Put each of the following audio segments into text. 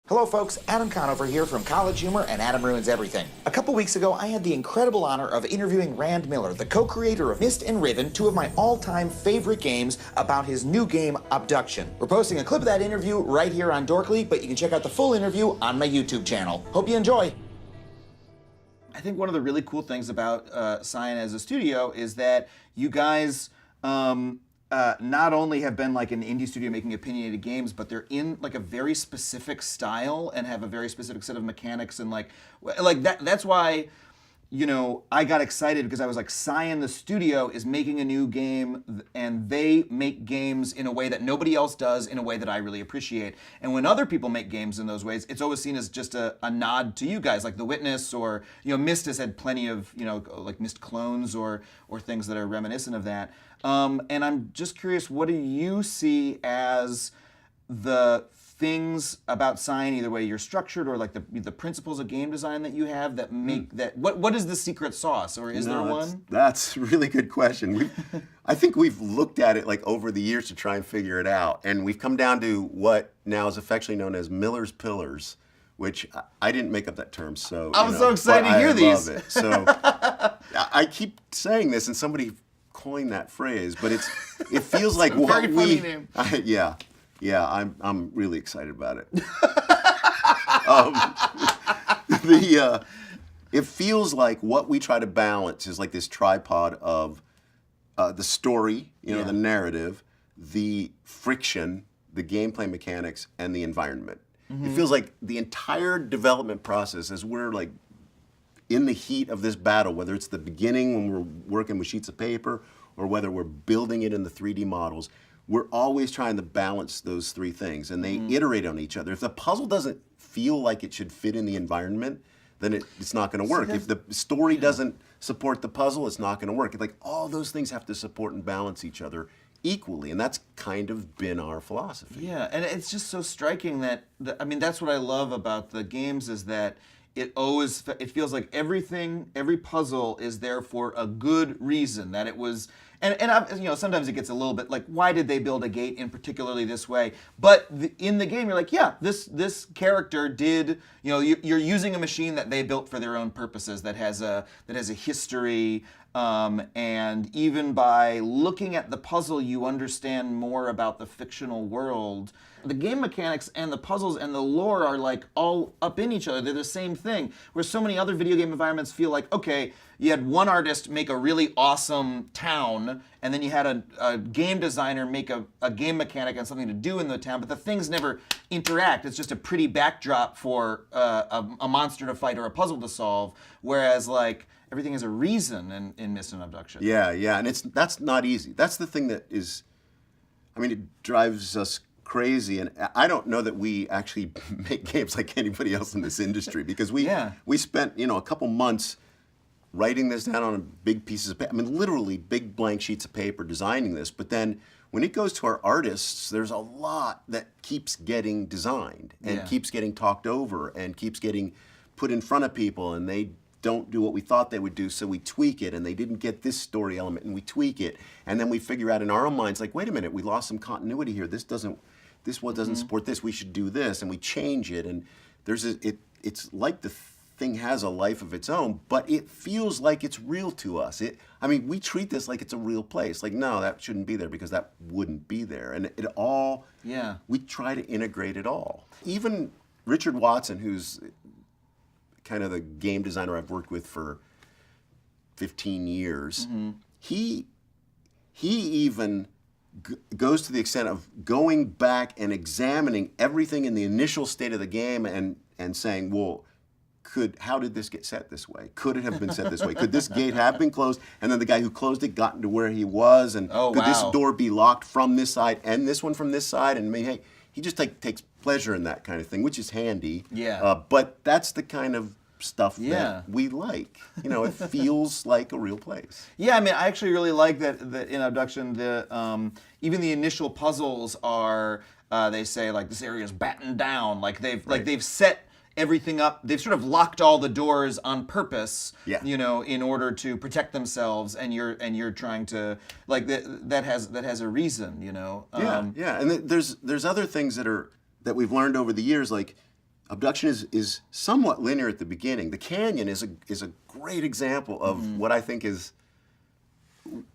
Hello folks, Adam Conover here from College Humor and Adam Ruins Everything. A couple weeks ago, I had the incredible honor of interviewing Rand Miller, the co-creator of Myst and Riven, two of my all-time favorite games, about his new game, Obduction. We're posting a clip of that interview right here on Dorkly, but you can check out the full interview on my YouTube channel. Hope you enjoy. I think one of the really cool things about Cyan as a studio is that you guys not only have been like an indie studio making opinionated games, but they're in like a very specific style and have a very specific set of mechanics and like that. That's why, you know, I got excited because I was like, Cyan the studio is making a new game and they make games in a way that nobody else does, in a way that I really appreciate. And when other people make games in those ways, it's always seen as just a nod to you guys, like The Witness, or, you know, Myst has had plenty of, you know, like Myst clones or things that are reminiscent of that. And I'm just curious, what do you see as the things about Cyan, either way you're structured or like the principles of game design that you have that make that, what is the secret sauce, or is there one? That's a really good question. I think we've looked at it like over the years to try and figure it out, and we've come down to what now is affectionately known as Miller's Pillars, which I didn't make up that term, so I'm so excited to hear these. I love it. So I keep saying this, and somebody coined that phrase, but it feels like what very funny name. Yeah, I'm really excited about it. It feels like what we try to balance is like this tripod of the story, you know, the narrative, the friction, the gameplay mechanics, and the environment. It feels like the entire development process, as we're like in the heat of this battle, whether it's the beginning when we're working with sheets of paper or whether we're building it in the 3D models, we're always trying to balance those three things, and they iterate on each other. If the puzzle doesn't feel like it should fit in the environment, then it's not going to work. If the story doesn't support the puzzle, it's not going to work. Like, all those things have to support and balance each other equally, and that's kind of been our philosophy. Yeah, and it's just so striking that, I mean, that's what I love about the games, is that it feels like every puzzle is there for a good reason, that it was. And you know, sometimes it gets a little bit like, why did they build a gate in particularly this way? But in the game, you're like, yeah, this character did. You know, you're using a machine that they built for their own purposes, that has a history. And even by looking at the puzzle, you understand more about the fictional world. The game mechanics and the puzzles and the lore are like all up in each other. They're the same thing. Where so many other video game environments feel like, okay, you had one artist make a really awesome town, and then you had a game designer make a game mechanic and something to do in the town, but the things never interact. It's just a pretty backdrop for a monster to fight or a puzzle to solve. Whereas like, everything has a reason in Myst and Obduction. Yeah, and that's not easy. That's the thing that is, I mean, it drives us crazy, and I don't know that we actually make games like anybody else in this industry, because we spent, you know, a couple months writing this down on big pieces of paper. I mean, literally big blank sheets of paper designing this, but then when it goes to our artists, there's a lot that keeps getting designed and keeps getting talked over and keeps getting put in front of people, and they don't do what we thought they would do, so we tweak it, and they didn't get this story element, and we tweak it, and then we figure out in our own minds, like, wait a minute, we lost some continuity here. This one doesn't support this. We should do this, and we change it, and it's like the thing has a life of its own, but it feels like it's real to us. I mean, we treat this like it's a real place. Like, no, that shouldn't be there because that wouldn't be there, and it all. Yeah. We try to integrate it all. Even Richard Watson, who's kind of the game designer I've worked with for 15 years, he even goes to the extent of going back and examining everything in the initial state of the game and saying, well, how did this get set this way? Could it have been set this way? Could this gate have been closed, and then the guy who closed it got into where he was, and could this door be locked from this side and this one from this side? And hey, he just takes pleasure in that kind of thing, which is handy. Yeah. But that's the kind of stuff that we like. You know, it feels like a real place. Yeah, I mean, I actually really like that in Obduction, even the initial puzzles are, they say, like, this area is battened down. Like, they've set everything up. They've sort of locked all the doors on purpose, you know, in order to protect themselves, and you're trying to, like, that has a reason, you know. And there's other things that we've learned over the years, like Abduction is somewhat linear at the beginning. The canyon is a great example of what I think is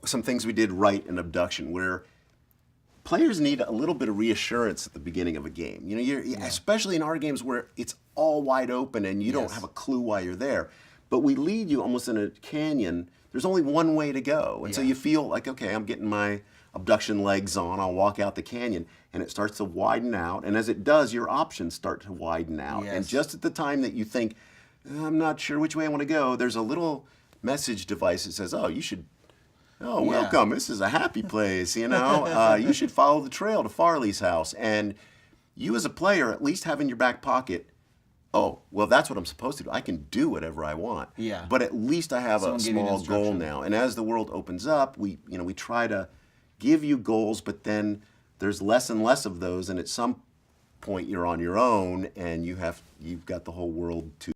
some things we did right in Abduction, where players need a little bit of reassurance at the beginning of a game. You know, especially in our games where it's all wide open and you don't have a clue why you're there. But we lead you almost in a canyon. There's only one way to go. And so you feel like, okay, I'm getting my abduction legs on, I'll walk out the canyon, and it starts to widen out. And as it does, your options start to widen out. And just at the time that you think, I'm not sure which way I want to go, there's a little message device that says, oh, you should, welcome, this is a happy place, you know. You should follow the trail to Farley's house. And you as a player, at least have in your back pocket, oh, well, that's what I'm supposed to do. I can do whatever I want. But at least I have a small goal now. And as the world opens up, we try to give you goals, but then there's less and less of those, and at some point you're on your own, and you've got the whole world to